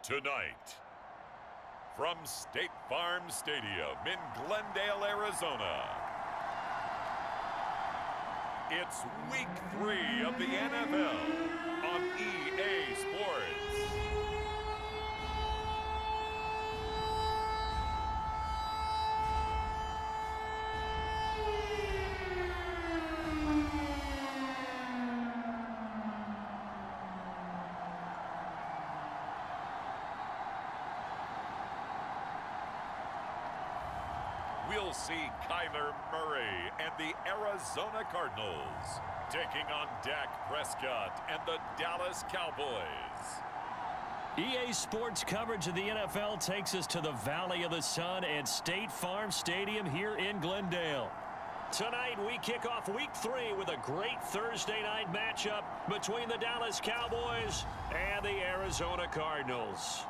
Tonight, from State Farm Stadium in Glendale, Arizona, it's Week 3 of the NFL on EA Sports. We'll see Kyler Murray and the Arizona Cardinals taking on Dak Prescott and the Dallas Cowboys. EA Sports coverage of the NFL takes us to the Valley of the Sun at State Farm Stadium here in Glendale. Tonight, we kick off Week 3 with a great Thursday night matchup between the Dallas Cowboys and the Arizona Cardinals.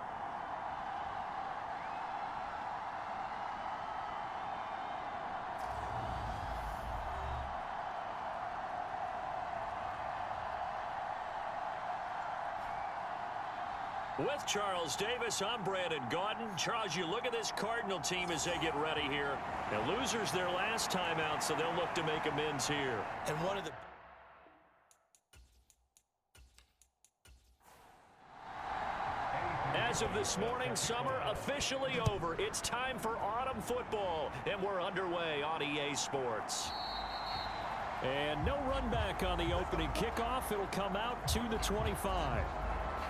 With Charles Davis, I'm Brandon Gaudin. Charles, you look at this Cardinal team as they get ready here. Now, losers their last time out, so they'll look to make amends here. And one of the... As of this morning, summer officially over. It's time for autumn football, and we're underway on EA Sports. And no run back on the opening kickoff. It'll come out to the 25.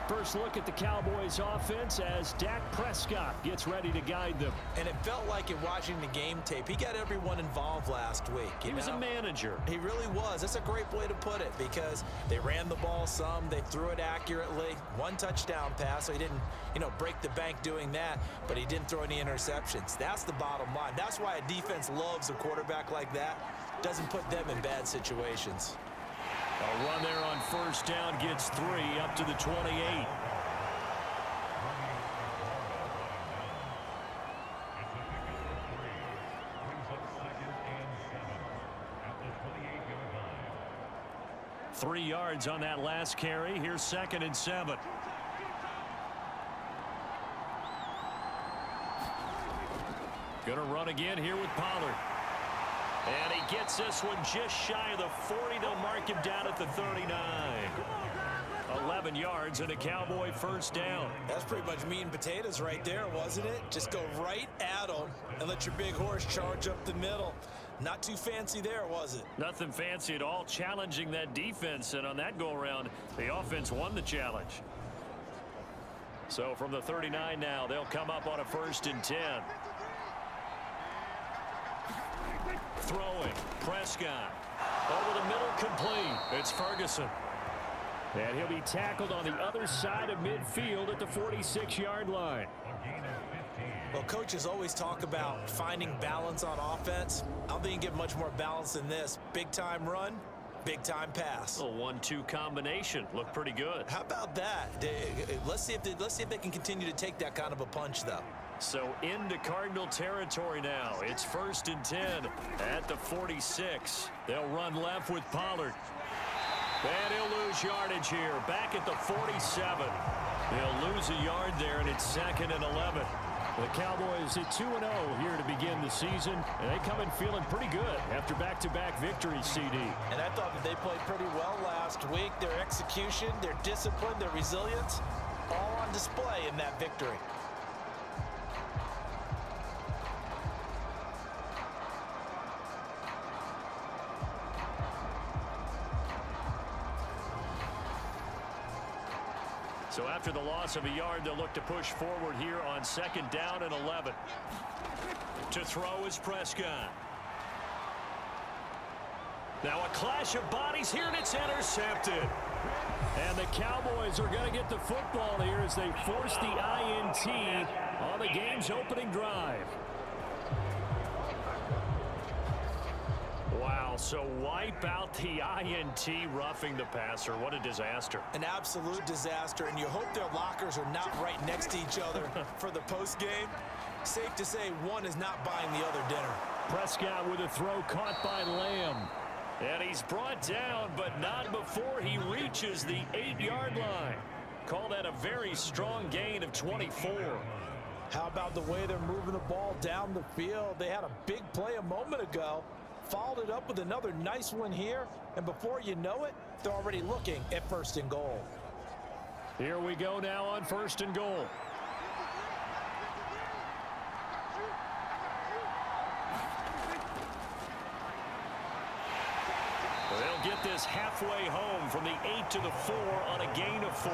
First look at the Cowboys offense as Dak Prescott gets ready to guide them. And it felt like in watching the game tape, he got everyone involved last week. He was a manager. He really was. That's a great way to put it because they ran the ball some, they threw it accurately. One touchdown pass, so he didn't, break the bank doing that, but he didn't throw any interceptions. That's the bottom line. That's why a defense loves a quarterback like that. Doesn't put them in bad situations. A run there on first down gets 3 up to the 28. Three yards on that last carry. Here's 2nd and 7. Gonna run again here with Pollard. And he gets this one just shy of the 40. They'll mark him down at the 39. 11 yards and a Cowboy first down. That's pretty much meat and potatoes right there, wasn't it? Just go right at him and let your big horse charge up the middle. Not too fancy there, was it? Nothing fancy at all, challenging that defense. And on that go-around, the offense won the challenge. So from the 39 now, they'll come up on a 1st and 10. Throwing, Prescott. Over the middle, complete. It's Ferguson. And he'll be tackled on the other side of midfield at the 46-yard line. Well, coaches always talk about finding balance on offense. I don't think you can get much more balance than this. Big-time run, big-time pass. A 1-2 combination. Looked pretty good. How about that? Let's see if they can continue to take that kind of a punch, though. So into Cardinal territory now. It's 1st and 10 at the 46. They'll run left with Pollard. And he'll lose yardage here. Back at the 47. They'll lose a yard there, and it's 2nd and 11. The Cowboys at 2-0 here to begin the season, and they come in feeling pretty good after back-to-back victories, CD. And I thought that they played pretty well last week. Their execution, their discipline, their resilience, all on display in that victory. So after the loss of a yard, they'll look to push forward here on 2nd down and 11. To throw is Prescott. Now a clash of bodies here, and it's intercepted. And the Cowboys are going to get the football here as they force the INT on the game's opening drive. Wow, so wipe out the INT, roughing the passer. What a disaster. An absolute disaster, and you hope their lockers are not right next to each other for the postgame. Safe to say one is not buying the other dinner. Prescott with a throw caught by Lamb. And he's brought down, but not before he reaches the 8-yard line. call that a very strong gain of 24. How about the way they're moving the ball down the field? They had a big play a moment ago, followed it up with another nice one here, and before you know it, they're already looking at 1st and goal. Here we go now on 1st and goal. They'll get this halfway home from the 8 to the 4 on a gain of 4.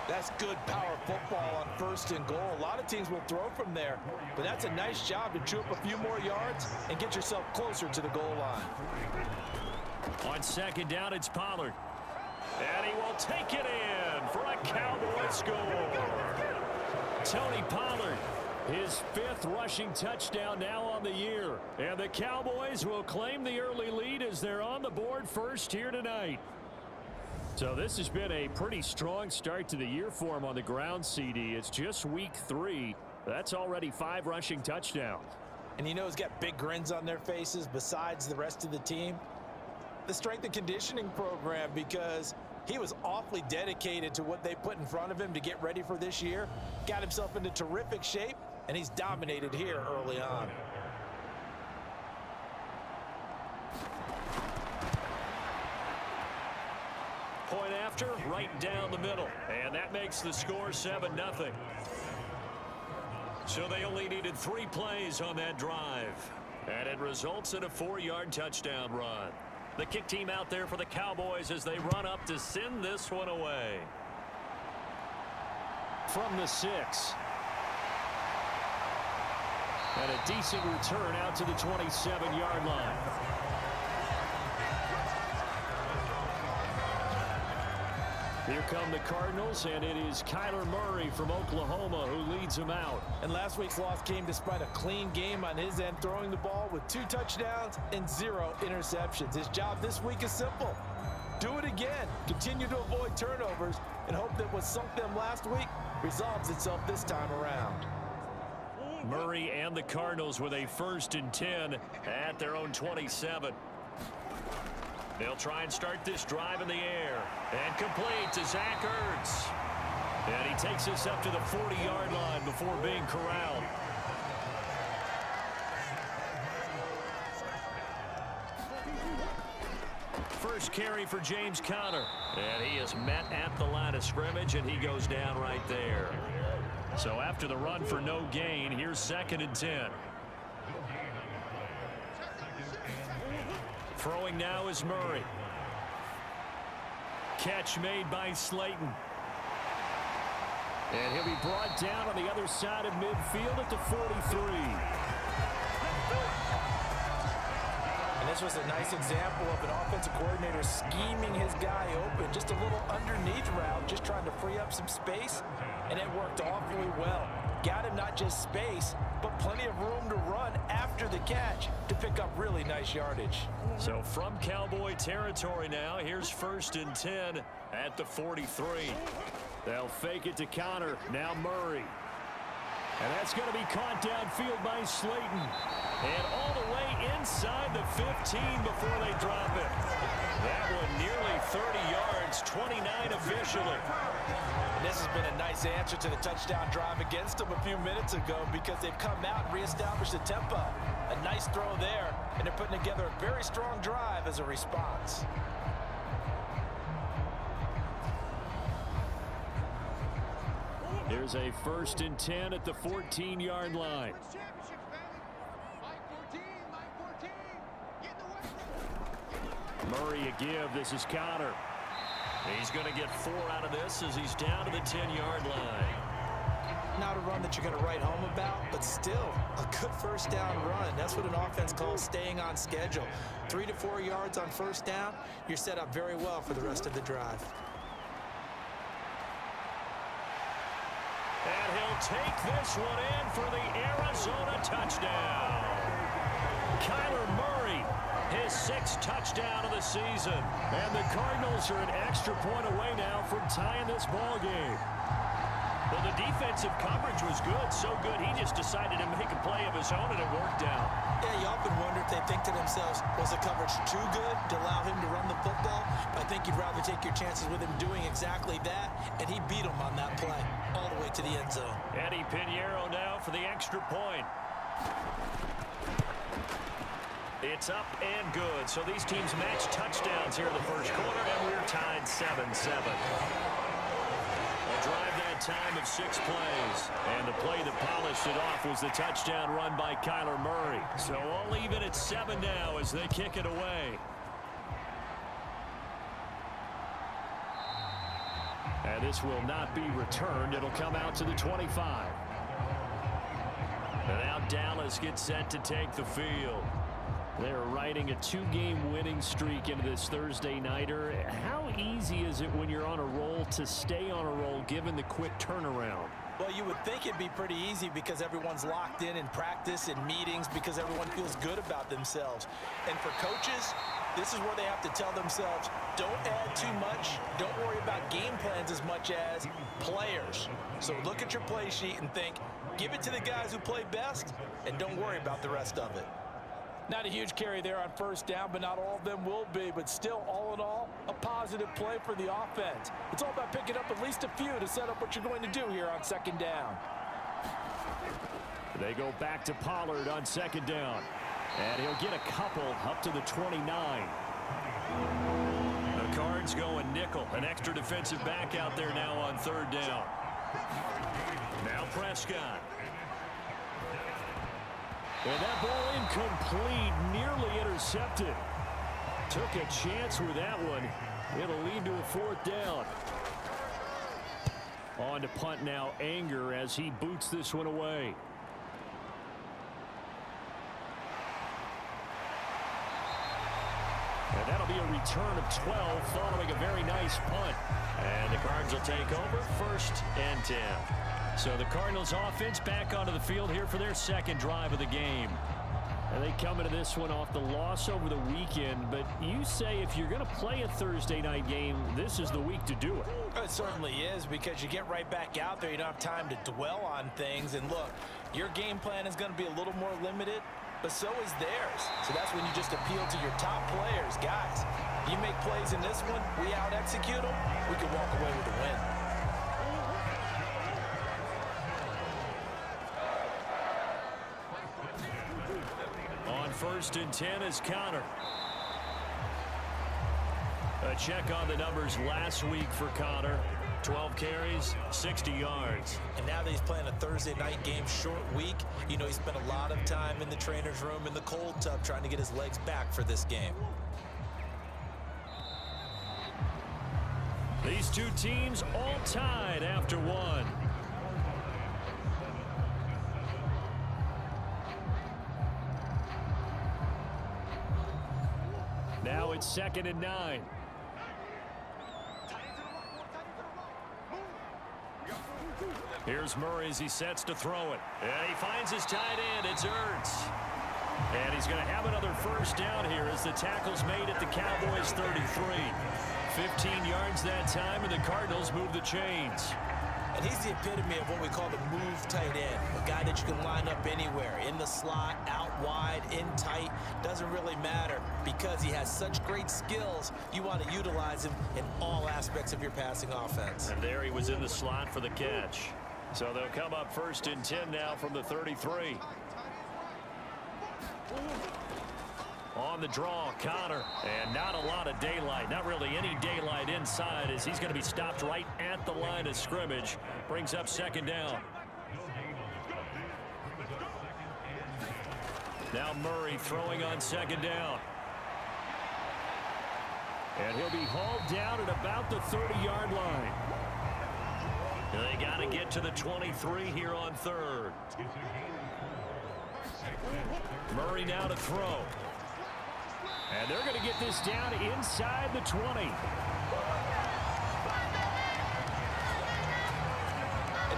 That's good power football on 1st and goal. A lot of teams will throw from there, but that's a nice job to chew up a few more yards and get yourself closer to the goal line. On 2nd down, it's Pollard. And he will take it in for a Cowboy score. Tony Pollard, his 5th rushing touchdown now on the year. And the Cowboys will claim the early lead as they're on the board first here tonight. So this has been a pretty strong start to the year for him on the ground, CD. It's just week 3. That's already 5 rushing touchdowns. And you know he's got big grins on their faces besides the rest of the team. The strength and conditioning program, because he was awfully dedicated to what they put in front of him to get ready for this year. Got himself into terrific shape, and he's dominated here early on. Point after, right down the middle. And that makes the score 7-0. So they only needed 3 plays on that drive. And it results in a 4-yard touchdown run. The kick team out there for the Cowboys as they run up to send this one away. From the 6. And a decent return out to the 27-yard line. Here come the Cardinals, and it is Kyler Murray from Oklahoma who leads them out. And last week's loss came despite a clean game on his end, throwing the ball with 2 touchdowns and 0 interceptions. His job this week is simple. Do it again. Continue to avoid turnovers and hope that what sunk them last week resolves itself this time around. Murray and the Cardinals with a 1st and 10 at their own 27. They'll try and start this drive in the air. And complete to Zach Ertz. And he takes us up to the 40-yard line before being corralled. First carry for James Conner. And he is met at the line of scrimmage, and he goes down right there. So after the run for no gain, here's 2nd and 10. Throwing now is Murray. Catch made by Slayton. And he'll be brought down on the other side of midfield at the 43. And this was a nice example of an offensive coordinator scheming his guy open. Just a little underneath route, just trying to free up some space. And it worked awfully well. Got him not just space, but plenty of room to run after the catch to pick up really nice yardage. So from Cowboy territory now, here's 1st and 10 at the 43. They'll fake it to Conner. Now Murray. And that's going to be caught downfield by Slayton. And all the way inside the 15 before they drop it. That one nearly 30 yards, 29 officially. And this has been a nice answer to the touchdown drive against them a few minutes ago because they've come out and reestablished the tempo. A nice throw there, and they're putting together a very strong drive as a response. Here's a 1st and 10 at the 14-yard line. Murray a give. This is Conner. He's going to get 4 out of this as he's down to the 10-yard line. Not a run that you're going to write home about, but still a good 1st down run. That's what an offense calls staying on schedule. 3 to 4 yards on 1st down, you're set up very well for the rest of the drive. And he'll take this one in for the Arizona touchdown. Kyler Murray, his 6th touchdown of the season. And the Cardinals are an extra point away now from tying this ball game. Well, the defensive coverage was good, so good he just decided to make a play of his own, and it worked out. Yeah, you often wonder if they think to themselves, was the coverage too good to allow him to run the football? I think you'd rather take your chances with him doing exactly that, and he beat him on that play all the way to the end zone. Eddie Pinheiro now for the extra point. It's up and good. So these teams match touchdowns here in the first quarter, and we're tied 7-7. A drive that time of 6 plays. And the play that polished it off was the touchdown run by Kyler Murray. So all even at 7 now as they kick it away. And this will not be returned. It'll come out to the 25. And now Dallas gets set to take the field. They're riding a 2-game winning streak into this Thursday nighter. How easy is it when you're on a roll to stay on a roll given the quick turnaround? Well, you would think it'd be pretty easy because everyone's locked in practice and meetings because everyone feels good about themselves. And for coaches, this is where they have to tell themselves, don't add too much. Don't worry about game plans as much as players. So look at your play sheet and think, give it to the guys who play best, and don't worry about the rest of it. Not a huge carry there on first down, but not all of them will be. But still, all in all, a positive play for the offense. It's all about picking up at least a few to set up what you're going to do here on second down. They go back to Pollard on second down. And he'll get a couple up to the 29. The Cards going nickel. An extra defensive back out there now on third down. Now Prescott. And that ball incomplete, nearly intercepted. Took a chance with that one. It'll lead to a fourth down. On to punt now, Anger, as he boots this one away. And that'll be a return of 12 following a very nice punt. And the Cards will take over 1st and 10. So the Cardinals offense back onto the field here for their second drive of the game. And they come into this one off the loss over the weekend. But you say if you're going to play a Thursday night game, this is the week to do it. It certainly is, because you get right back out there. You don't have time to dwell on things. And look, your game plan is going to be a little more limited, but so is theirs. So that's when you just appeal to your top players. Guys, you make plays in this one, we out-execute them, we can walk away with a win. On 1st and 10 is Connor. A check on the numbers last week for Connor. 12 carries, 60 yards. And now that he's playing a Thursday night game, short week, you know, he spent a lot of time in the trainer's room in the cold tub trying to get his legs back for this game. These two teams all tied after one. Now it's 2nd and 9. Here's Murray as he sets to throw it. And he finds his tight end. It's Ertz. And he's going to have another first down here as the tackle's made at the Cowboys 33. 15 yards that time, and the Cardinals move the chains. And he's the epitome of what we call the move tight end. A guy that you can line up anywhere, in the slot, out wide, in tight. Doesn't really matter because he has such great skills. You want to utilize him in all aspects of your passing offense. And there he was in the slot for the catch. So they'll come up 1st and 10 now from the 33. On the draw, Connor. And not a lot of daylight. Not really any daylight inside as he's going to be stopped right at the line of scrimmage. Brings up 2nd down. Now Murray throwing on 2nd down. And he'll be hauled down at about the 30-yard line. They got to get to the 23 here on 3rd. Murray now to throw. And they're going to get this down inside the 20. And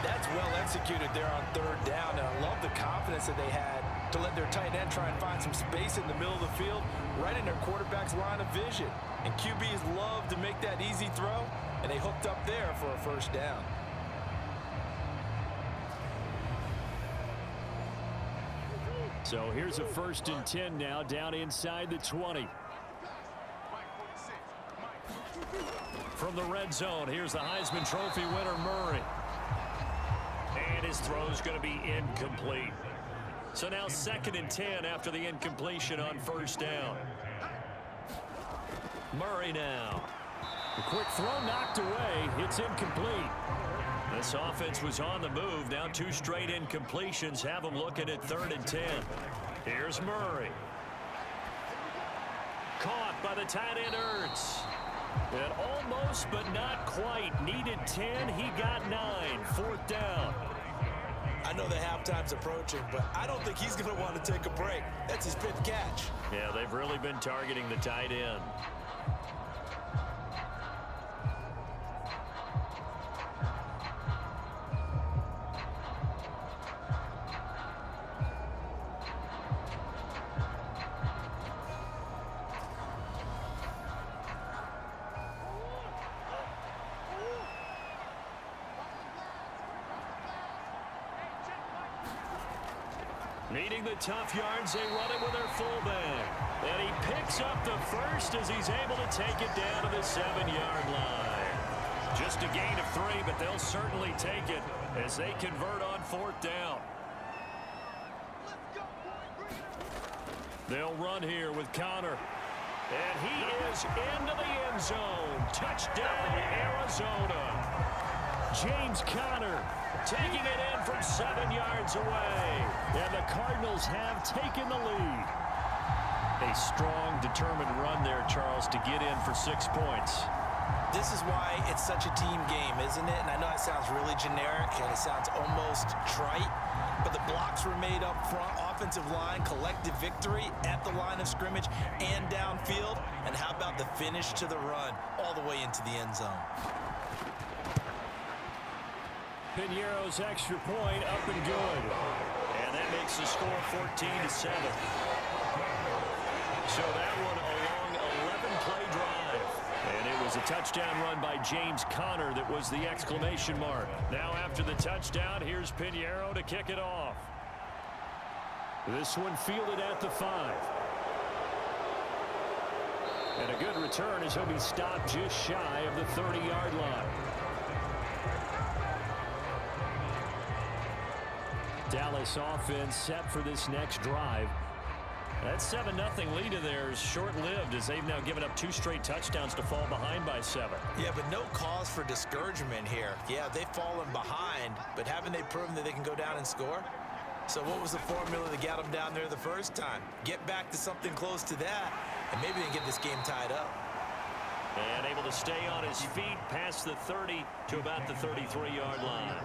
that's well executed there on 3rd down. And I love the confidence that they had to let their tight end try and find some space in the middle of the field, right in their quarterback's line of vision. And QBs love to make that easy throw, and they hooked up there for a first down. So here's a 1st and 10 now, down inside the 20. From the red zone, here's the Heisman Trophy winner, Murray. And his throw's going to be incomplete. So now 2nd and 10 after the incompletion on 1st down. Murray now. The quick throw knocked away. It's incomplete. This offense was on the move. Now 2 straight incompletions have them looking at 3rd and 10. Here's Murray. Caught by the tight end Ertz. And almost but not quite. Needed 10. He got 9. 4th down. I know the halftime's approaching, but I don't think he's going to want to take a break. That's his 5th catch. Yeah, they've really been targeting the tight end. Needing the tough yards, they run it with their fullback. And he picks up the first as he's able to take it down to the 7-yard line. Just a gain of 3, but they'll certainly take it as they convert on 4th down. They'll run here with Connor. And he is into the end zone. Touchdown, Arizona. James Conner taking it in from 7 yards away. And the Cardinals have taken the lead. A strong, determined run there, Charles, to get in for 6 points. This is why it's such a team game, isn't it? And I know it sounds really generic and it sounds almost trite, but the blocks were made up front, offensive line, collective victory at the line of scrimmage and downfield. And how about the finish to the run all the way into the end zone? Piñeiro's extra point up and good. And that makes the score 14-7. So that one a long 11-play drive. And it was a touchdown run by James Conner that was the exclamation mark. Now after the touchdown, here's Piñeiro to kick it off. This one fielded at the 5. And a good return as he'll be stopped just shy of the 30-yard line. Dallas offense set for this next drive. That 7-0 lead of theirs short-lived as they've now given up 2 straight touchdowns to fall behind by 7. Yeah, but no cause for discouragement here. Yeah, they've fallen behind, but haven't they proven that they can go down and score? So what was the formula that got them down there the first time? Get back to something close to that, and maybe they can get this game tied up. And able to stay on his feet past the 30 to about the 33-yard line.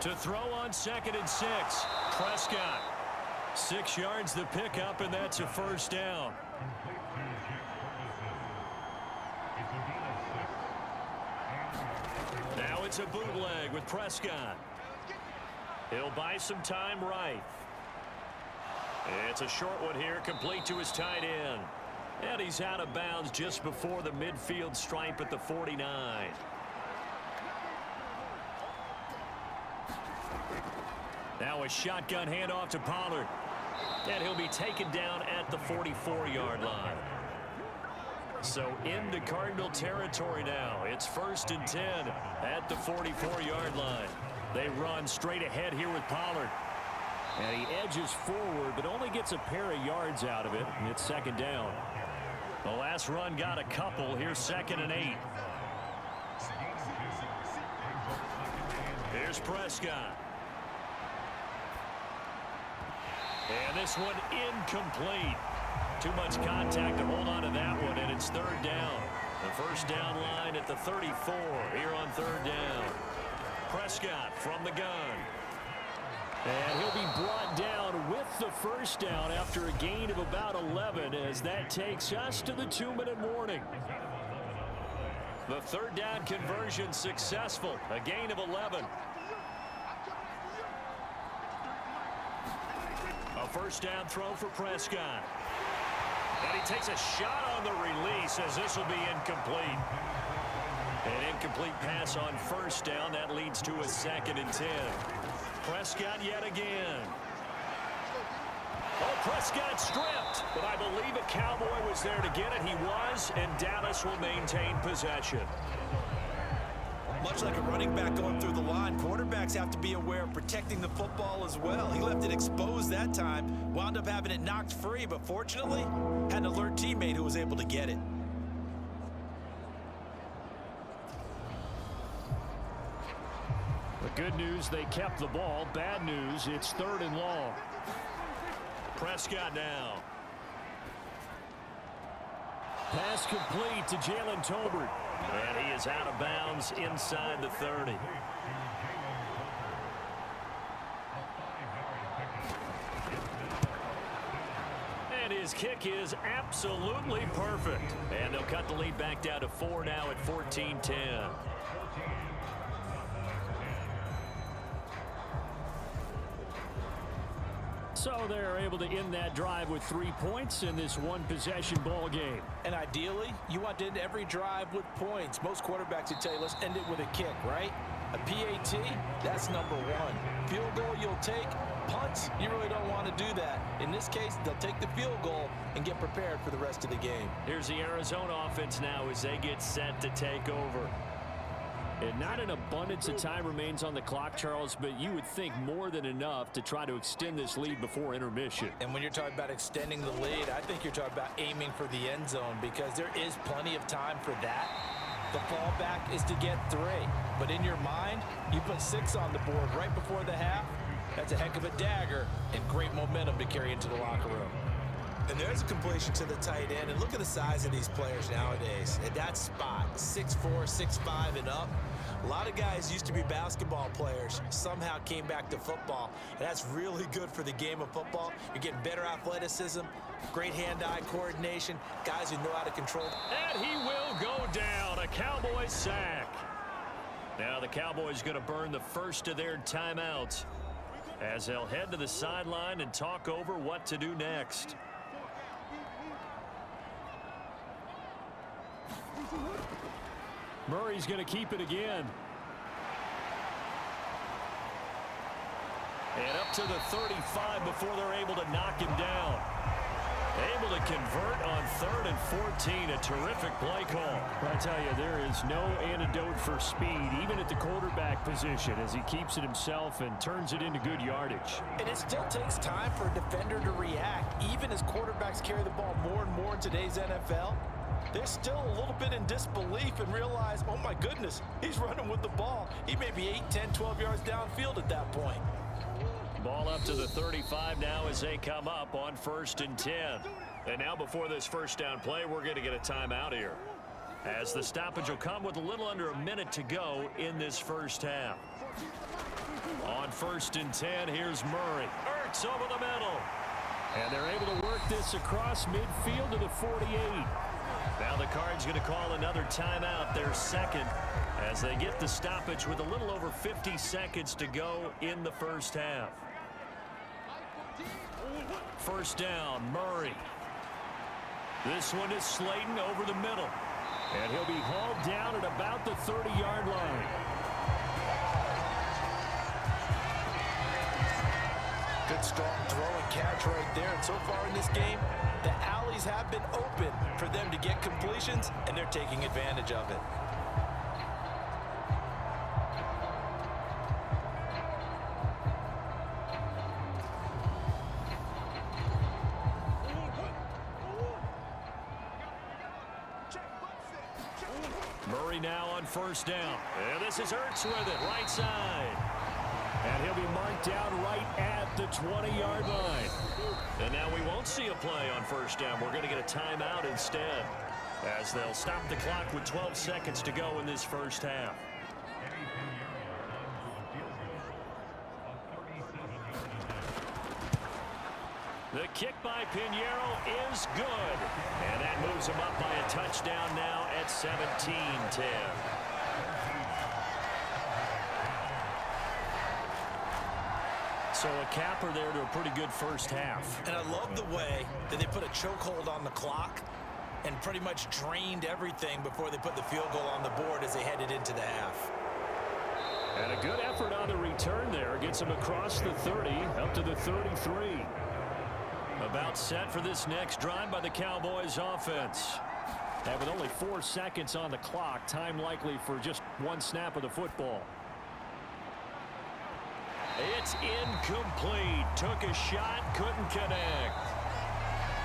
To throw on 2nd and 6. Prescott. 6 yards the pickup, and that's a 1st down. Now it's a bootleg with Prescott. He'll buy some time right. It's a short one here, complete to his tight end. And he's out of bounds just before the midfield stripe at the 49. Now a shotgun handoff to Pollard. And he'll be taken down at the 44-yard line. So into Cardinal territory now. It's 1st and 10 at the 44-yard line. They run straight ahead here with Pollard. And he edges forward, but only gets a pair of yards out of it. And it's 2nd down. The last run got a couple. Here's 2nd and 8. Here's Prescott. And this one incomplete. Too much contact to hold on to that one, and it's 3rd down. The 1st down line at the 34 here on 3rd down. Prescott from the gun. And he'll be brought down with the 1st down after a gain of about 11 as that takes us to the 2-minute warning. The 3rd down conversion successful. A gain of 11. A 1st down throw for Prescott. And he takes a shot on the release as this will be incomplete. An incomplete pass on first down. That leads to a 2nd and 10. Prescott yet again. Oh, Prescott stripped, but I believe a Cowboy was there to get it. He was, and Dallas will maintain possession. Much like a running back going through the line, quarterbacks have to be aware of protecting the football as well. He left it exposed that time, wound up having it knocked free, but fortunately, had an alert teammate who was able to get it. The good news, they kept the ball. Bad news, it's 3rd and long. Prescott now. Pass complete to Jalen Tolbert. And he is out of bounds inside the 30. And his kick is absolutely perfect. And they'll cut the lead back down to 4 now at 14-10. So they're able to end that drive with 3 points in this one-possession ball game. And ideally, you want to end every drive with points. Most quarterbacks would tell you, let's end it with a kick, right? A PAT, that's number 1. Field goal you'll take. Punts, you really don't want to do that. In this case, they'll take the field goal and get prepared for the rest of the game. Here's the Arizona offense now as they get set to take over. And not an abundance of time remains on the clock, Charles, but you would think more than enough to try to extend this lead before intermission. And when you're talking about extending the lead, I think you're talking about aiming for the end zone because there is plenty of time for that. The fallback is to get 3. But in your mind, you put 6 on the board right before the half. That's a heck of a dagger and great momentum to carry into the locker room. And there's a completion to the tight end. And look at the size of these players nowadays. At that spot, 6'4", 6'5", and up. A lot of guys used to be basketball players, somehow came back to football. And that's really good for the game of football. You're getting better athleticism, great hand-eye coordination, guys who know how to control. And he will go down. A Cowboys sack. Now the Cowboys going to burn the first of their timeouts as they'll head to the sideline and talk over what to do next. Murray's going to keep it again. And up to the 35 before they're able to knock him down. Able to convert on 3rd and 14. A terrific play call. I tell you, there is no antidote for speed, even at the quarterback position, as he keeps it himself and turns it into good yardage. And it still takes time for a defender to react, even as quarterbacks carry the ball more and more in today's NFL. They're still a little bit in disbelief and realize, oh my goodness, he's running with the ball. He may be 8, 10, 12 yards downfield at that point. Ball up to the 35 now as they come up on 1st and 10. And now before this first down play, we're going to get a timeout here, as the stoppage will come with a little under a minute to go in this first half. On 1st and 10, here's Murray. Ertz over the middle. And they're able to work this across midfield to the 48. Now the Cards going to call another timeout, their 2nd, as they get the stoppage with a little over 50 seconds to go in the first half. First down, Murray. This one is Slayton over the middle. And he'll be hauled down at about the 30-yard line. Good strong throw and catch right there. And so far in this game, the alleys have been open for them to get completions, and they're taking advantage of it. Murray now on first down. And this is Ertz with it, right side. And he'll be marked down right at the 20-yard line. And now we won't see a play on first down. We're going to get a timeout instead, as they'll stop the clock with 12 seconds to go in this first half. The kick by Pinheiro is good. And that moves him up by a touchdown now at 17-10. So a capper there to a pretty good first half. And I love the way that they put a chokehold on the clock and pretty much drained everything before they put the field goal on the board as they headed into the half. And a good effort on the return there. Gets him across the 30, up to the 33. About set for this next drive by the Cowboys offense. And with only 4 seconds on the clock, time likely for just one snap of the football. It's incomplete. Took a shot, couldn't connect.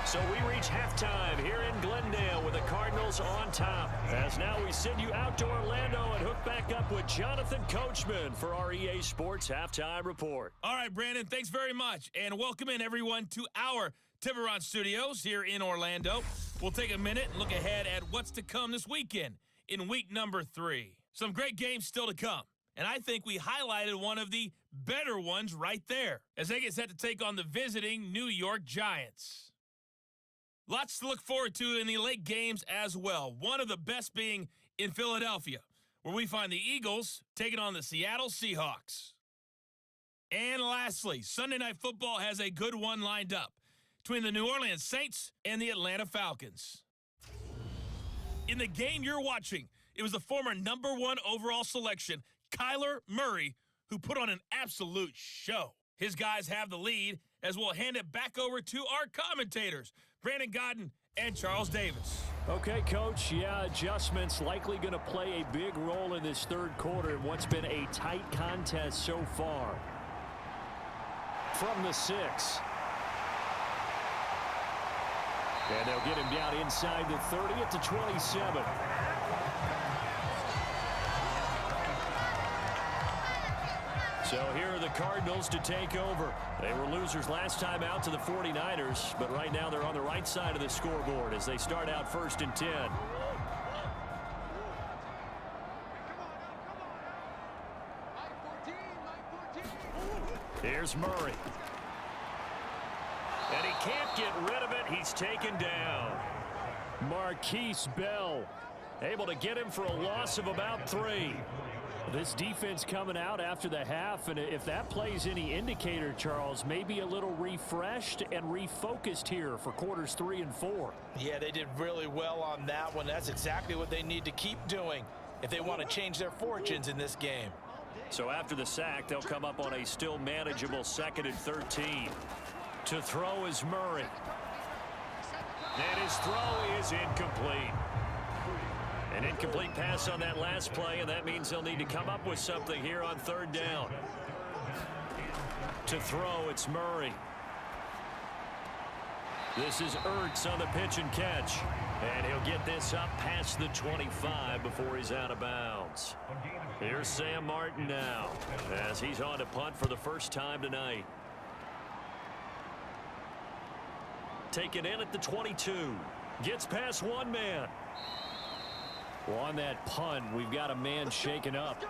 So we reach halftime here in Glendale with the Cardinals on top. As now we send you out to Orlando and hook back up with Jonathan Coachman for our EA Sports Halftime Report. All right, Brandon, thanks very much. And welcome in, everyone, to our Tiburon Studios here in Orlando. We'll take a minute and look ahead at what's to come this weekend in week number 3. Some great games still to come. And I think we highlighted one of the better ones right there as they get set to take on the visiting New York Giants. Lots to look forward to in the late games as well. One of the best being in Philadelphia, where we find the Eagles taking on the Seattle Seahawks. And lastly, Sunday Night Football has a good one lined up between the New Orleans Saints and the Atlanta Falcons. In the game you're watching, it was the former #1 overall selection, Kyler Murray, who put on an absolute show. His guys have the lead as we'll hand it back over to our commentators, Brandon Godden and Charles Davis. Okay, Coach, adjustments likely going to play a big role in this third quarter in what's been a tight contest so far. From the 6. And they'll get him down inside the 30 at the 27. So here are the Cardinals to take over. They were losers last time out to the 49ers, but right now they're on the right side of the scoreboard as they start out 1st and 10. Here's Murray. And he can't get rid of it. He's taken down. Marquise Bell able to get him for a loss of about 3. This defense coming out after the half, and if that plays any indicator, Charles, maybe a little refreshed and refocused here for quarters 3 and 4. Yeah, they did really well on that one. That's exactly what they need to keep doing if they want to change their fortunes in this game. So after the sack, they'll come up on a still manageable 2nd and 13. To throw is Murray. And his throw is incomplete. An incomplete pass on that last play, and that means they'll need to come up with something here on 3rd down. To throw, it's Murray. This is Ertz on the pitch and catch. And he'll get this up past the 25 before he's out of bounds. Here's Sam Martin now as he's on to punt for the first time tonight. Taken in at the 22. Gets past one man. Well, on that punt, we've got a man shaken up.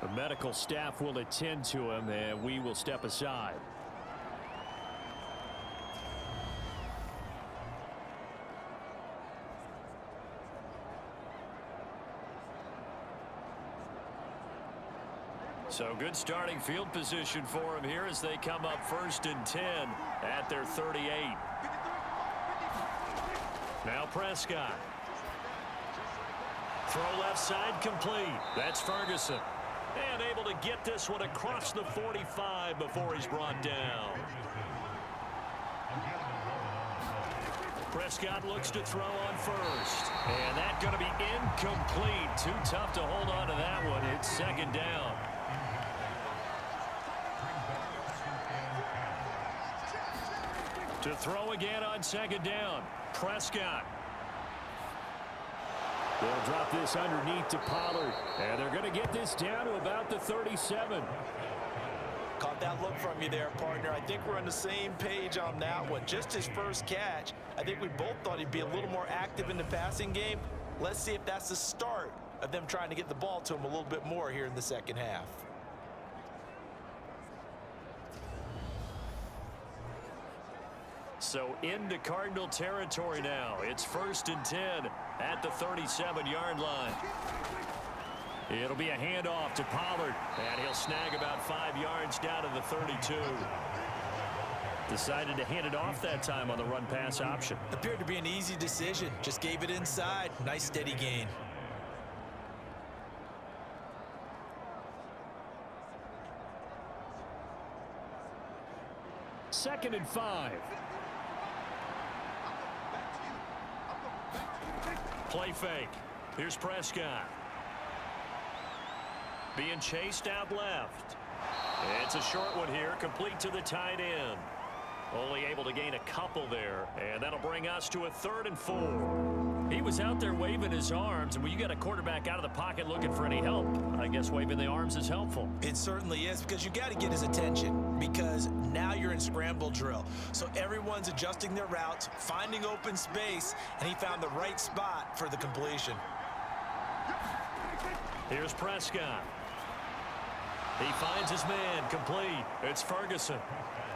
The medical staff will attend to him, and we will step aside. So good starting field position for him here as they come up 1st and 10 at their 38. Now Prescott. Throw left side complete. That's Ferguson. And able to get this one across the 45 before he's brought down. Prescott looks to throw on 1st. And that's going to be incomplete. Too tough to hold on to that one. It's 2nd down. To throw again on 2nd down. Prescott. They'll drop this underneath to Pollard. And they're going to get this down to about the 37. Caught that look from you there, partner. I think we're on the same page on that one. Just his first catch. I think we both thought he'd be a little more active in the passing game. Let's see if that's the start of them trying to get the ball to him a little bit more here in the 2nd half. So into Cardinal territory now. It's 1st and 10 at the 37-yard line. It'll be a handoff to Pollard, and he'll snag about 5 yards down to the 32. Decided to hand it off that time on the run-pass option. Appeared to be an easy decision. Just gave it inside. Nice steady gain. Second and 5. Play fake. Here's Prescott. Being chased out left. It's a short one here, complete to the tight end. Only able to gain a couple there, and that'll bring us to a 3rd and 4. He was out there waving his arms, and when you got a quarterback out of the pocket looking for any help, I guess waving the arms is helpful. It certainly is, because you got to get his attention, because now you're in scramble drill. So everyone's adjusting their routes, finding open space, and he found the right spot for the completion. Here's Prescott. He finds his man, complete. It's Ferguson.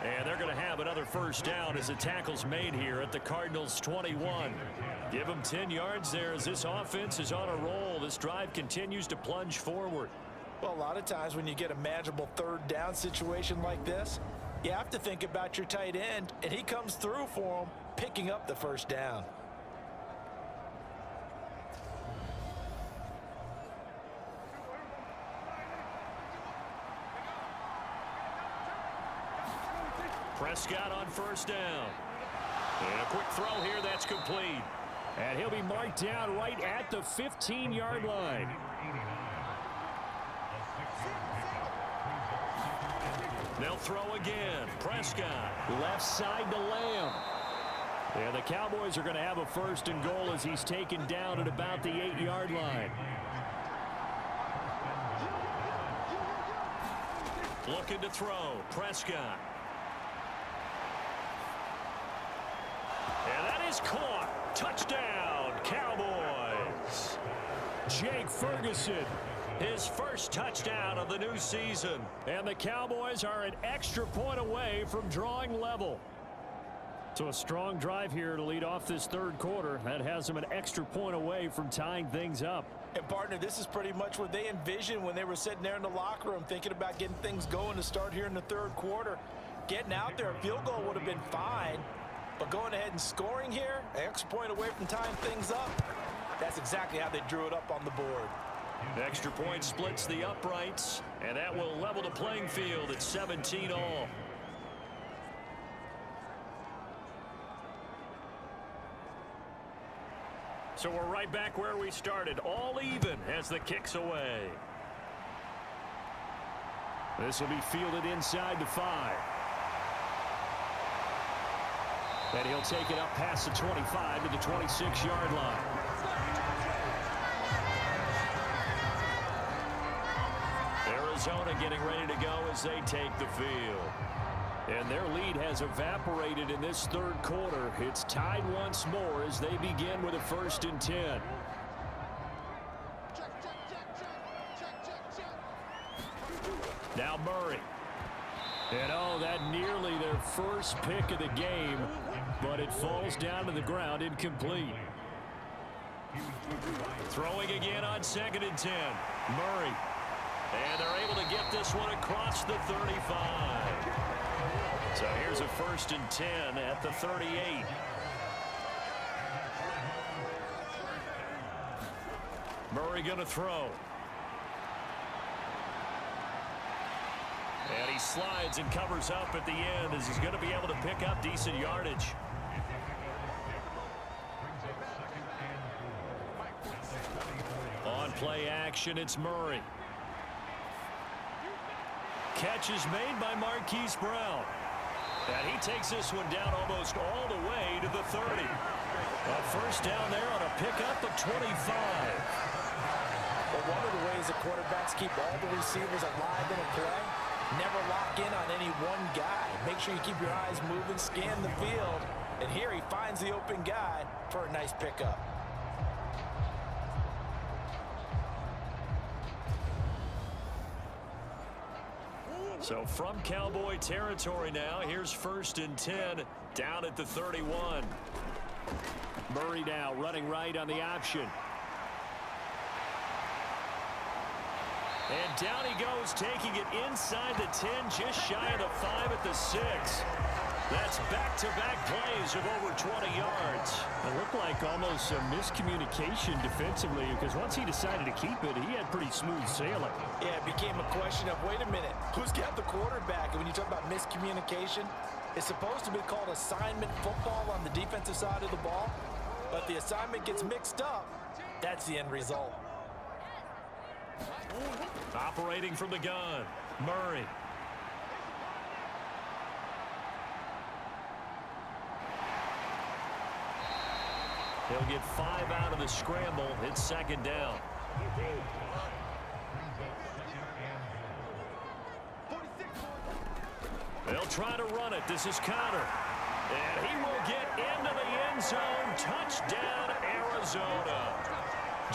And they're going to have another first down as the tackle's made here at the Cardinals' 21. Give them 10 yards there as this offense is on a roll. This drive continues to plunge forward. Well, a lot of times when you get a manageable 3rd down situation like this, you have to think about your tight end, and he comes through for him, picking up the first down. Prescott on first down. And a quick throw here, that's complete. And he'll be marked down right at the 15-yard line. They'll throw again. Prescott, left side to Lamb. And the Cowboys are going to have a 1st and goal as he's taken down at about the 8-yard line. Looking to throw. Prescott. And that is caught. Touchdown, Cowboys. Jake Ferguson, his first touchdown of the new season. And the Cowboys are an extra point away from drawing level. So a strong drive here to lead off this 3rd quarter. That has them an extra point away from tying things up. And, partner, this is pretty much what they envisioned when they were sitting there in the locker room thinking about getting things going to start here in the 3rd quarter. Getting out there, a field goal would have been fine. But going ahead and scoring here, an extra point away from tying things up, that's exactly how they drew it up on the board. Extra point splits the uprights, and that will level the playing field at 17 all. So we're right back where we started, all even as the kick's away. This will be fielded inside the 5. And he'll take it up past the 25 to the 26-yard line. Arizona getting ready to go as they take the field. And their lead has evaporated in this 3rd quarter. It's tied once more as they begin with a 1st and 10. Now Murray. And oh, that nearly their first pick of the game, but it falls down to the ground incomplete. Throwing again on 2nd and 10. Murray. And they're able to get this one across the 35. So here's a 1st and 10 at the 38. Murray going to throw. And he slides and covers up at the end as he's going to be able to pick up decent yardage. On play action, it's Murray. Catch is made by Marquise Brown. And he takes this one down almost all the way to the 30. A first down there on a pickup of 25. Well, one of the ways the quarterbacks keep all the receivers alive in a play, never lock in on any one guy. Make sure you keep your eyes moving, scan the field. And here he finds the open guy for a nice pickup. So from Cowboy territory now, here's 1st and 10 down at the 31. Murray now running right on the option. And down he goes, taking it inside the 10, just shy of the 5 at the 6. That's back-to-back plays of over 20 yards. It looked like almost a miscommunication defensively because once he decided to keep it, he had pretty smooth sailing. Yeah, it became a question of, wait a minute, who's got the quarterback? And when you talk about miscommunication, it's supposed to be called assignment football on the defensive side of the ball. But the assignment gets mixed up. That's the end result. Operating from the gun, Murray. He'll get 5 out of the scramble. It's second down. They'll try to run it. This is Connor. And he will get into the end zone. Touchdown, Arizona.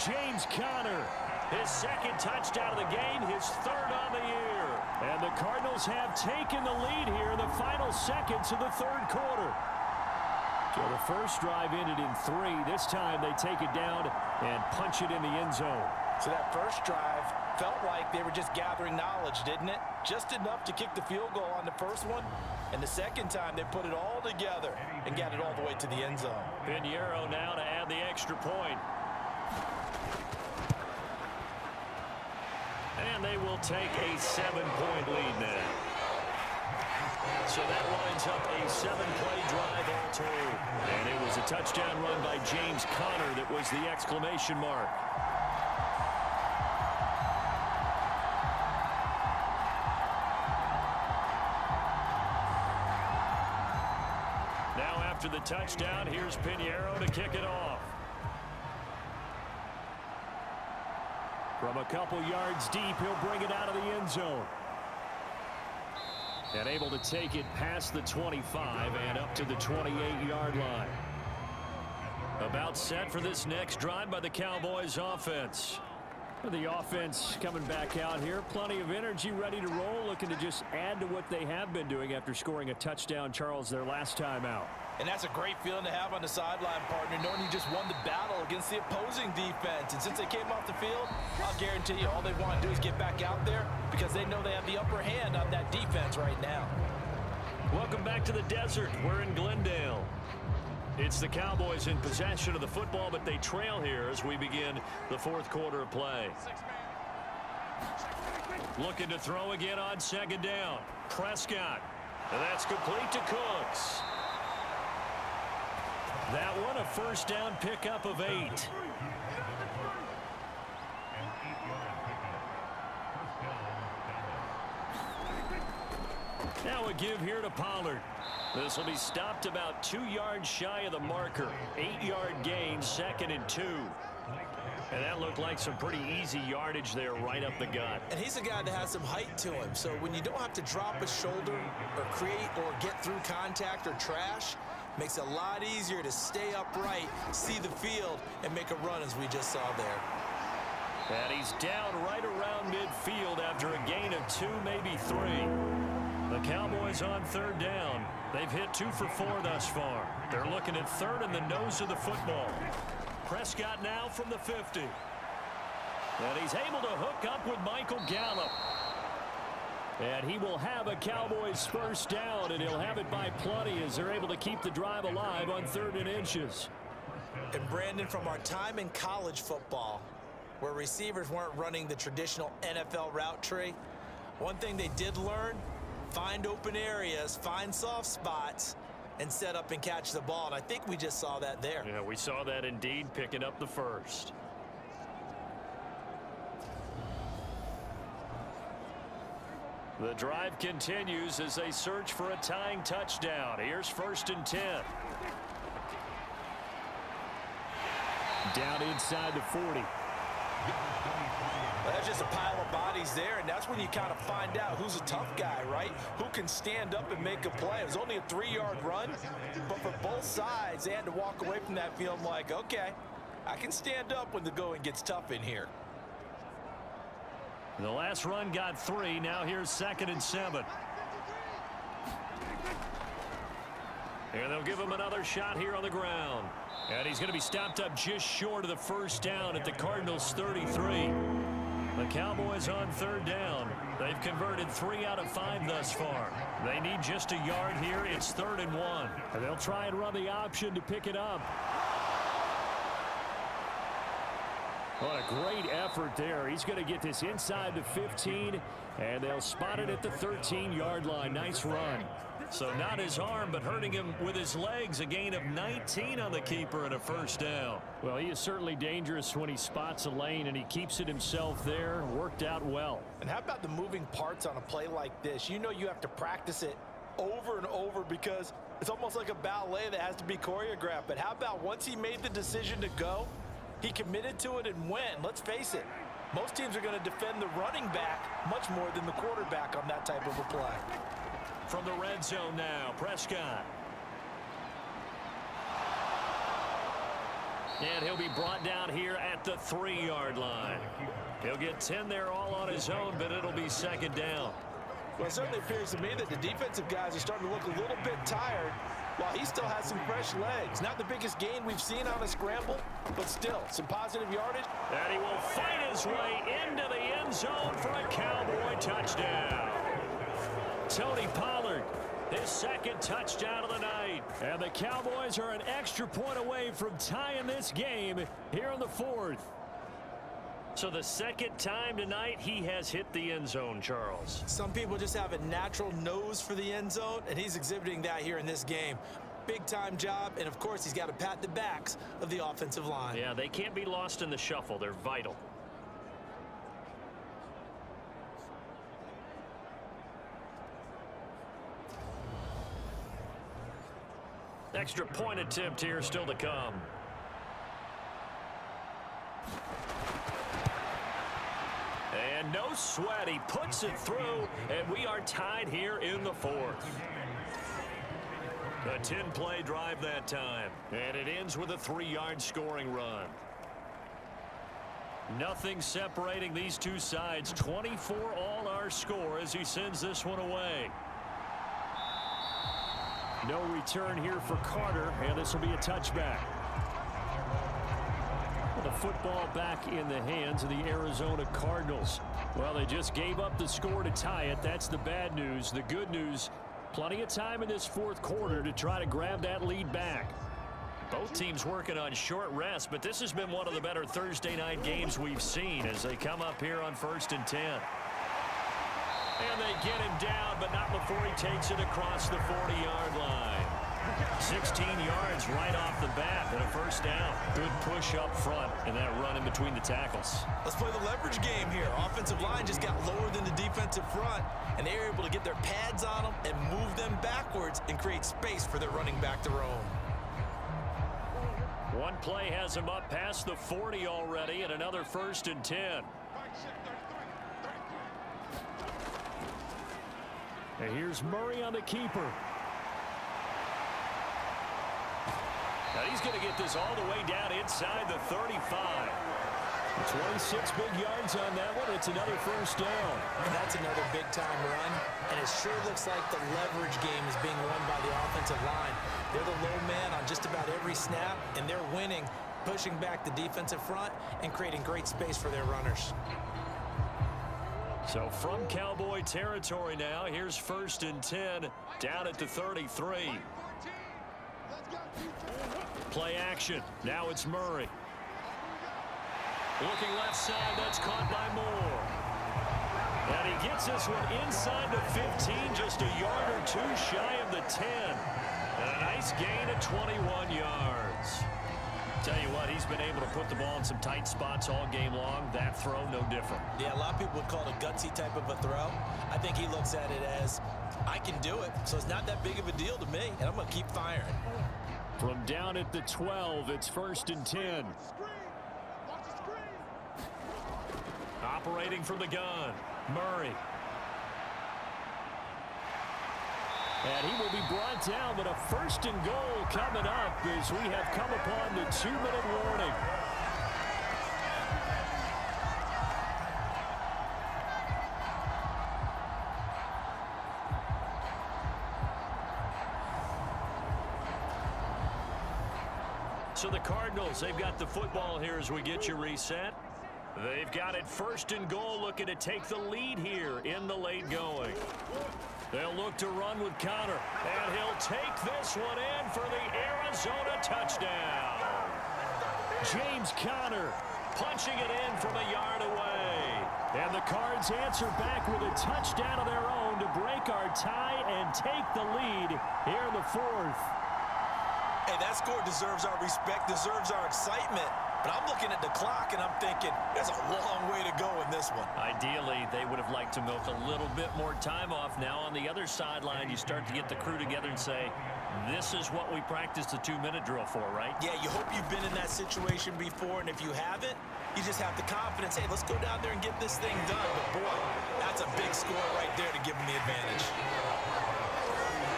James Conner, his second touchdown of the game, his third on the year. And the Cardinals have taken the lead here in the final seconds of the third quarter. So the first drive ended in 3. This time they take it down and punch it in the end zone. So that first drive felt like they were just gathering knowledge, didn't it? Just enough to kick the field goal on the first one. And the second time they put it all together and got it all the way to the end zone. Pinheiro now to add the extra point. And they will take a 7-point lead now. So that lines up a 7-play drive all told. And it was a touchdown run by James Conner that was the exclamation mark. Now after the touchdown, here's Pinheiro to kick it off. From a couple yards deep, he'll bring it out of the end zone. And able to take it past the 25 and up to the 28-yard line. About set for this next drive by the Cowboys offense. The offense coming back out here. Plenty of energy, ready to roll, looking to just add to what they have been doing after scoring a touchdown, Charles, their last time out. And that's a great feeling to have on the sideline, partner, knowing you just won the battle against the opposing defense. And since they came off the field, I'll guarantee you all they want to do is get back out there because they know they have the upper hand on that defense right now. Welcome back to the desert. We're in Glendale. It's the Cowboys in possession of the football, but they trail here as we begin the fourth quarter of play. Looking to throw again on second down. Prescott. And that's complete to Cooks. That one a first down pickup of 8. Now a give here to Pollard. This will be stopped about 2 yards shy of the marker. 8-yard gain, 2nd and 2. And that looked like some pretty easy yardage there right up the gut. And he's a guy that has some height to him. So when you don't have to drop a shoulder or create or get through contact or trash, makes it a lot easier to stay upright, see the field, and make a run as we just saw there. And he's down right around midfield after a gain of 2, maybe 3. The Cowboys on third down. They've hit 2 for 4 thus far. They're looking at third in the nose of the football. Prescott now from the 50. And he's able to hook up with Michael Gallup. And he will have a Cowboys first down, and he'll have it by plenty as they're able to keep the drive alive on 3rd and inches. And Brandon, from our time in college football, where receivers weren't running the traditional NFL route tree, one thing they did learn, find open areas, find soft spots, and set up and catch the ball. And I think we just saw that there. Yeah, we saw that indeed, picking up the first. The drive continues as they search for a tying touchdown. Here's 1st and 10. Down inside the 40. Well, that's just a pile of bodies there, and that's when you kind of find out who's a tough guy, right? Who can stand up and make a play. It was only a 3-yard run, but for both sides, they had to walk away from that feeling like, okay, I can stand up when the going gets tough in here. The last run got 3. Now here's 2nd and 7. And they'll give him another shot here on the ground. And he's going to be stopped up just short of the first down at the Cardinals' 33. The Cowboys on third down. They've converted 3 out of 5 thus far. They need just a yard here. It's 3rd and 1. And they'll try and run the option to pick it up. What a great effort there. He's going to get this inside the 15, and they'll spot it at the 13-yard line. Nice run. So not his arm, but hurting him with his legs. A gain of 19 on the keeper and a first down. Well, he is certainly dangerous when he spots a lane, and he keeps it himself there. Worked out well. And how about the moving parts on a play like this? You know you have to practice it over and over because it's almost like a ballet that has to be choreographed. But how about once he made the decision to go, he committed to it and went. Let's face it, most teams are going to defend the running back much more than the quarterback on that type of a play. From the red zone now, Prescott. And he'll be brought down here at the 3-yard line. He'll get 10 there all on his own, but it'll be 2nd down. Well, it certainly appears to me that the defensive guys are starting to look a little bit tired while he still has some fresh legs. Not the biggest gain we've seen on a scramble, but still some positive yardage. And he will fight his way into the end zone for a Cowboy touchdown. Tony Pollard, his 2nd touchdown of the night. And the Cowboys are an extra point away from tying this game here in the 4th. So the 2nd time tonight he has hit the end zone, Charles. Some people just have a natural nose for the end zone, and he's exhibiting that here in this game. Big-time job, and of course he's got to pat the backs of the offensive line. Yeah, they can't be lost in the shuffle. They're vital. Extra point attempt here still to come. And no sweat. He puts it through, and we are tied here in the 4th. A 10-play drive that time. And it ends with a 3-yard scoring run. Nothing separating these two sides. 24 all our score as he sends this one away. No return here for Carter, and this will be a touchback. The football back in the hands of the Arizona Cardinals. Well, they just gave up the score to tie it. That's the bad news. The good news, plenty of time in this 4th quarter to try to grab that lead back. Both teams working on short rest, but this has been one of the better Thursday night games we've seen as they come up here on 1st and 10. And they get him down, but not before he takes it across the 40-yard line. 16 yards right off the bat and a first down. Good push up front and that run in between the tackles. Let's play the leverage game here. Offensive line just got lower than the defensive front, and they were able to get their pads on them and move them backwards and create space for their running back to roam. One play has him up past the 40 already and another 1st and 10. And here's Murray on the keeper. Now he's going to get this all the way down inside the 35. 26 big yards on that one. It's another first down. And that's another big-time run. And it sure looks like the leverage game is being won by the offensive line. They're the low man on just about every snap, and they're winning, pushing back the defensive front and creating great space for their runners. So from Cowboy territory now, here's 1st and 10 down at the 33. Play action. Now it's Murray. Looking left side, that's caught by Moore. And he gets this one inside the 15, just a yard or two shy of the 10. And a nice gain of 21 yards. Tell you what, he's been able to put the ball in some tight spots all game long. That throw, no different. Yeah, a lot of people would call it a gutsy type of a throw. I think he looks at it as, I can do it, so it's not that big of a deal to me, and I'm going to keep firing. From down at the 12, it's 1st and 10. Operating from the gun, Murray. And he will be brought down, but a 1st and goal coming up as we have come upon the 2-minute warning. So the Cardinals, they've got the football here as we get you reset. They've got it first and goal, looking to take the lead here in the late going. They'll look to run with Connor, and he'll take this one in for the Arizona touchdown. James Conner punching it in from a yard away. And the Cards answer back with a touchdown of their own to break our tie and take the lead here in the fourth. Hey, that score deserves our respect, deserves our excitement. But I'm looking at the clock, and I'm thinking, there's a long way to go in this one. Ideally, they would have liked to milk a little bit more time off. Now on the other sideline, you start to get the crew together and say, this is what we practiced the 2-minute drill for, right? Yeah, you hope you've been in that situation before, and if you haven't, you just have the confidence, hey, let's go down there and get this thing done. But, boy, that's a big score right there to give them the advantage.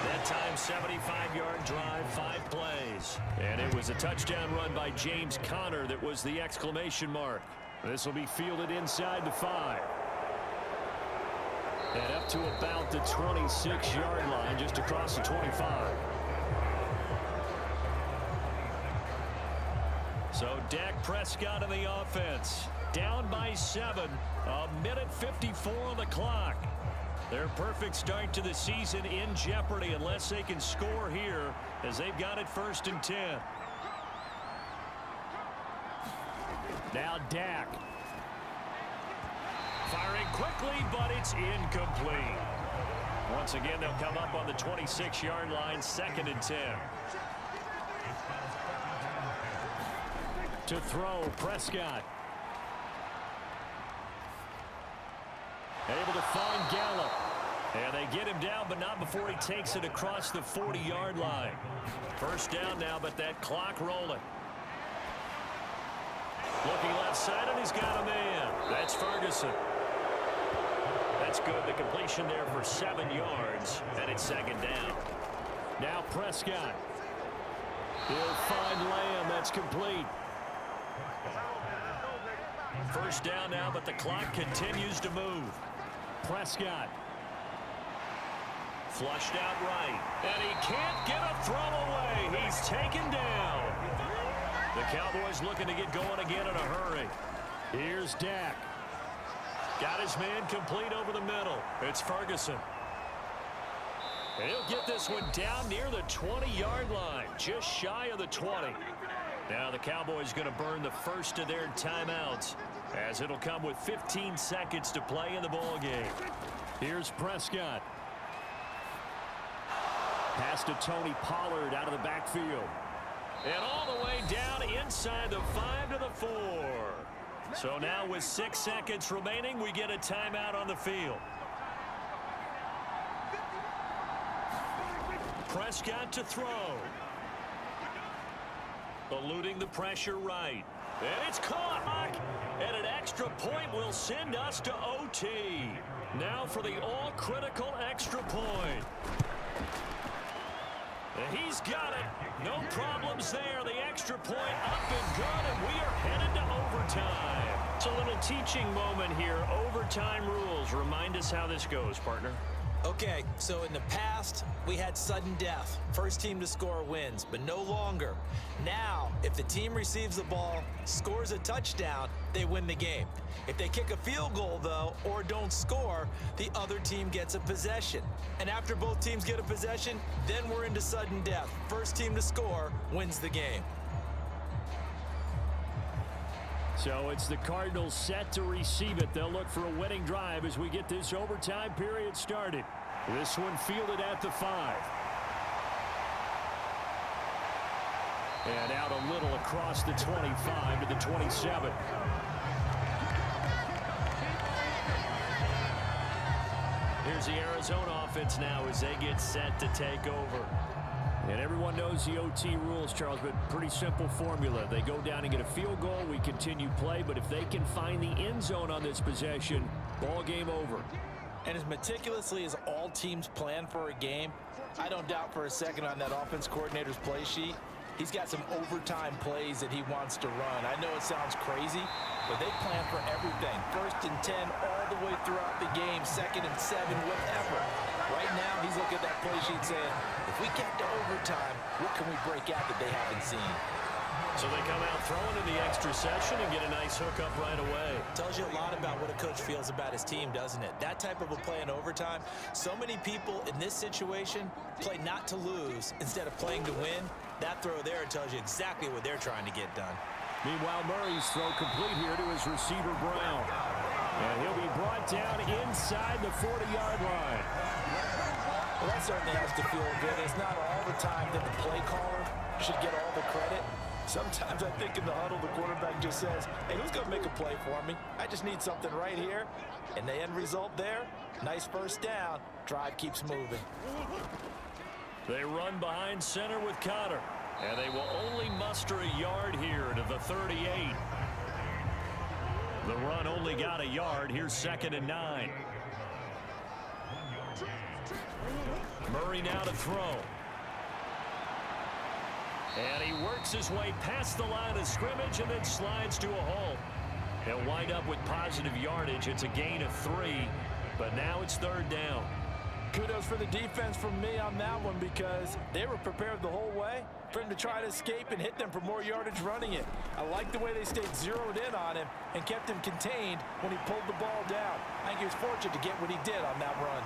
That time, 75-yard drive, 5 plays. And it was a touchdown run by James Conner that was the exclamation mark. This will be fielded inside the 5. And up to about the 26-yard line, just across the 25. So Dak Prescott in the offense. Down by 7. A minute 54 on the clock. Their perfect start to the season in jeopardy unless they can score here as they've got it first and 10. Now Dak. Firing quickly, but it's incomplete. Once again, they'll come up on the 26-yard line, 2nd and 10. To throw, Prescott. Able to find Gallup. And they get him down, but not before he takes it across the 40-yard line. First down now, but that clock rolling. Looking left side, and he's got a man. That's Ferguson. That's good. The completion there for 7 yards, and it's 2nd down. Now Prescott. He'll find Lamb. That's complete. First down now, but the clock continues to move. Prescott. Flushed out right. And he can't get a throw away. He's taken down. The Cowboys looking to get going again in a hurry. Here's Dak. Got his man complete over the middle. It's Ferguson. And he'll get this one down near the 20-yard line. Just shy of the 20. Now the Cowboys going to burn the first of their timeouts, as it'll come with 15 seconds to play in the ball game. Here's Prescott. Pass to Tony Pollard out of the backfield. And all the way down inside the 5 to the 4. So now with 6 seconds remaining, we get a timeout on the field. Prescott to throw. Eluding the pressure right. And it's caught. And an extra point will send us to OT. Now for the all-critical extra point. And he's got it. No problems there. The extra point up and good, and we are headed to overtime. It's a little teaching moment here. Overtime rules. Remind us how this goes, partner. Okay, so in the past, we had sudden death. First team to score wins, but no longer. Now, if the team receives the ball, scores a touchdown, they win the game. If they kick a field goal, though, or don't score, the other team gets a possession. And after both teams get a possession, then we're into sudden death. First team to score wins the game. So it's the Cardinals set to receive it. They'll look for a winning drive as we get this overtime period started. This one fielded at the 5. And out a little across the 25 to the 27. Here's the Arizona offense now as they get set to take over. And everyone knows the OT rules, Charles, but pretty simple formula. They go down and get a field goal, we continue play, but if they can find the end zone on this possession, ball game over. And as meticulously as all teams plan for a game, I don't doubt for a second on that offense coordinator's play sheet, he's got some overtime plays that he wants to run. I know it sounds crazy, but they plan for everything. 1st and 10 all the way throughout the game, 2nd and 7, whatever. Right now, he's looking at that play sheet saying, if we get to overtime, what can we break out that they haven't seen? So they come out throwing in the extra session and get a nice hookup right away. Tells you a lot about what a coach feels about his team, doesn't it? That type of a play in overtime. So many people in this situation play not to lose instead of playing to win. That throw there tells you exactly what they're trying to get done. Meanwhile, Murray's throw complete here to his receiver, Brown. And he'll be brought down inside the 40-yard line. Well, that certainly has to feel good. It's not all the time that the play caller should get all the credit. Sometimes I think in the huddle, the quarterback just says, hey, who's going to make a play for me? I just need something right here. And the end result there, nice first down. Drive keeps moving. They run behind center with Connor. And they will only muster a yard here to the 38. The run only got a yard. Here's 2nd and 9. Murray now to throw. And he works his way past the line of scrimmage and then slides to a halt. He'll wind up with positive yardage. It's a gain of 3, but now it's 3rd down. Kudos for the defense from me on that one because they were prepared the whole way for him to try to escape and hit them for more yardage running it. I like the way they stayed zeroed in on him and kept him contained when he pulled the ball down. I think he was fortunate to get what he did on that run.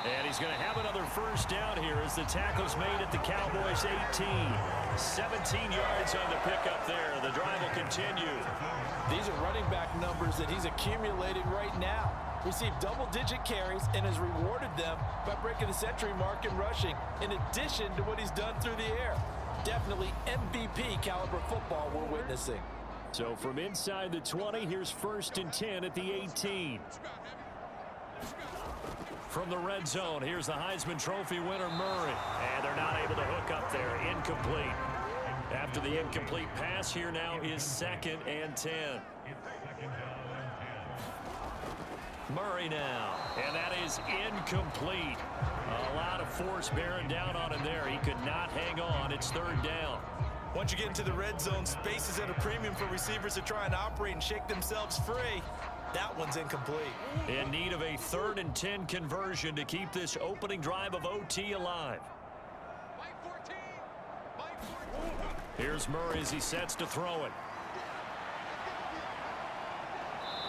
And he's going to have another first down here as the tackle's made at the Cowboys 18. 17 yards on the pickup there. The drive will continue. These are running back numbers that he's accumulating right now. Received double-digit carries and has rewarded them by breaking the century mark in rushing, in addition to what he's done through the air. Definitely MVP caliber football we're witnessing. So from inside the 20, here's 1st and 10 at the 18. From the red zone, here's the Heisman Trophy winner, Murray. And they're not able to hook up there. Incomplete. After the incomplete pass, here now is 2nd and 10. Murray now. And that is incomplete. A lot of force bearing down on him there. He could not hang on. It's 3rd down. Once you get into the red zone, space is at a premium for receivers to try and operate and shake themselves free. That one's incomplete. In need of a 3rd and 10 conversion to keep this opening drive of OT alive. Here's Murray as he sets to throw it.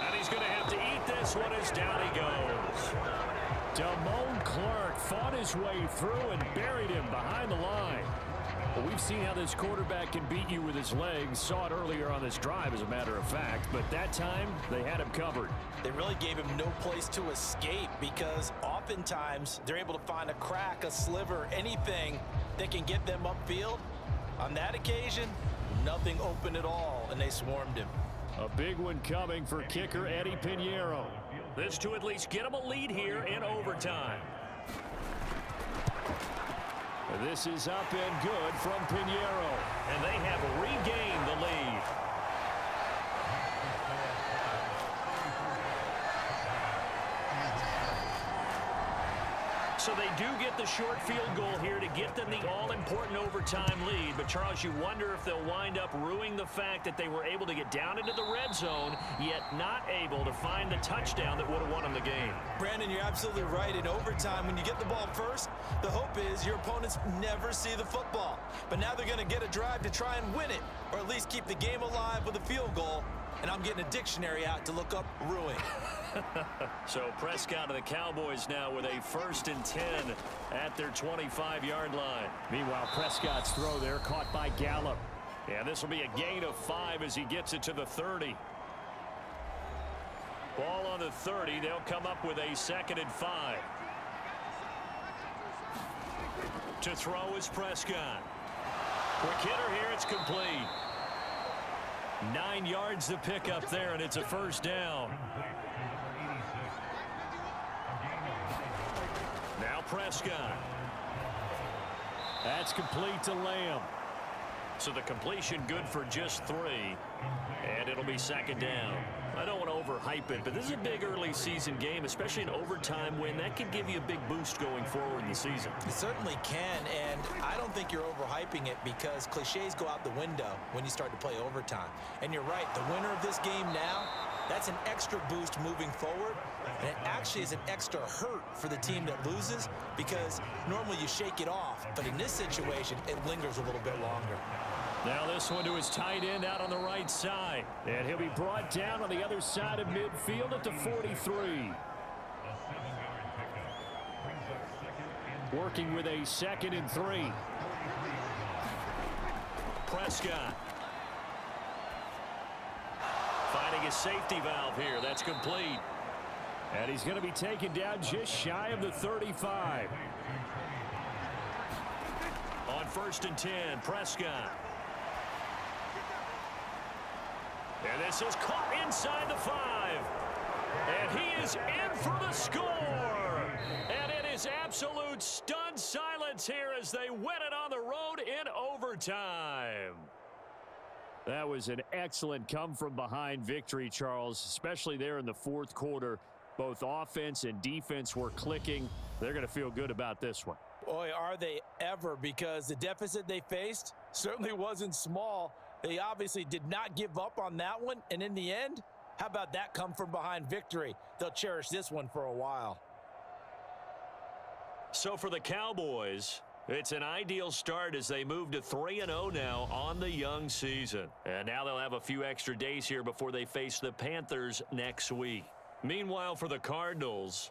And he's going to have to eat this one as down he goes. Damone Clark fought his way through and buried him behind the line. Well, we've seen how this quarterback can beat you with his legs. Saw it earlier on this drive, as a matter of fact. But that time, they had him covered. They really gave him no place to escape because oftentimes they're able to find a crack, a sliver, anything that can get them upfield. On that occasion, nothing open at all, and they swarmed him. A big one coming for kicker Eddie Pinheiro. This to at least get him a lead here in overtime. This is up and good from Pinheiro. And they have regained the lead. So they do get the short field goal here to get them the all-important overtime lead. But, Charles, you wonder if they'll wind up ruining the fact that they were able to get down into the red zone, yet not able to find the touchdown that would have won them the game. Brandon, you're absolutely right. In overtime, when you get the ball first, the hope is your opponents never see the football. But now they're going to get a drive to try and win it, or at least keep the game alive with a field goal. And I'm getting a dictionary out to look up ruin. So Prescott of the Cowboys now with a 1st and 10 at their 25-yard line. Meanwhile, Prescott's throw there caught by Gallup. And this will be a gain of 5 as he gets it to the 30. Ball on the 30. They'll come up with a 2nd and 5. To throw is Prescott. Quick hitter here. It's complete. 9 yards to pick up there, and it's a 1st down. Now Prescott. That's complete to Lamb. So the completion good for just 3. And it'll be 2nd down. I don't want to overhype it, but this is a big early season game, especially an overtime win. That could give you a big boost going forward in the season. It certainly can, and I don't think you're overhyping it because cliches go out the window when you start to play overtime. And you're right, the winner of this game now, that's an extra boost moving forward. And it actually is an extra hurt for the team that loses because normally you shake it off. But in this situation, it lingers a little bit longer. Now this one to his tight end out on the right side. And he'll be brought down on the other side of midfield at the 43. Working with a 2nd and 3. Prescott. Finding a safety valve here. That's complete. And he's going to be taken down just shy of the 35. On 1st and 10, Prescott. And this is caught inside the 5. And he is in for the score. And it is absolute stunned silence here as they win it on the road in overtime. That was an excellent come-from-behind victory, Charles, especially there in the 4th quarter. Both offense and defense were clicking. They're going to feel good about this one. Boy, are they ever, because the deficit they faced certainly wasn't small. They obviously did not give up on that one, and in the end, how about that come-from-behind victory? They'll cherish this one for a while. So for the Cowboys, it's an ideal start as they move to 3-0 now on the young season. And now they'll have a few extra days here before they face the Panthers next week. Meanwhile, for the Cardinals,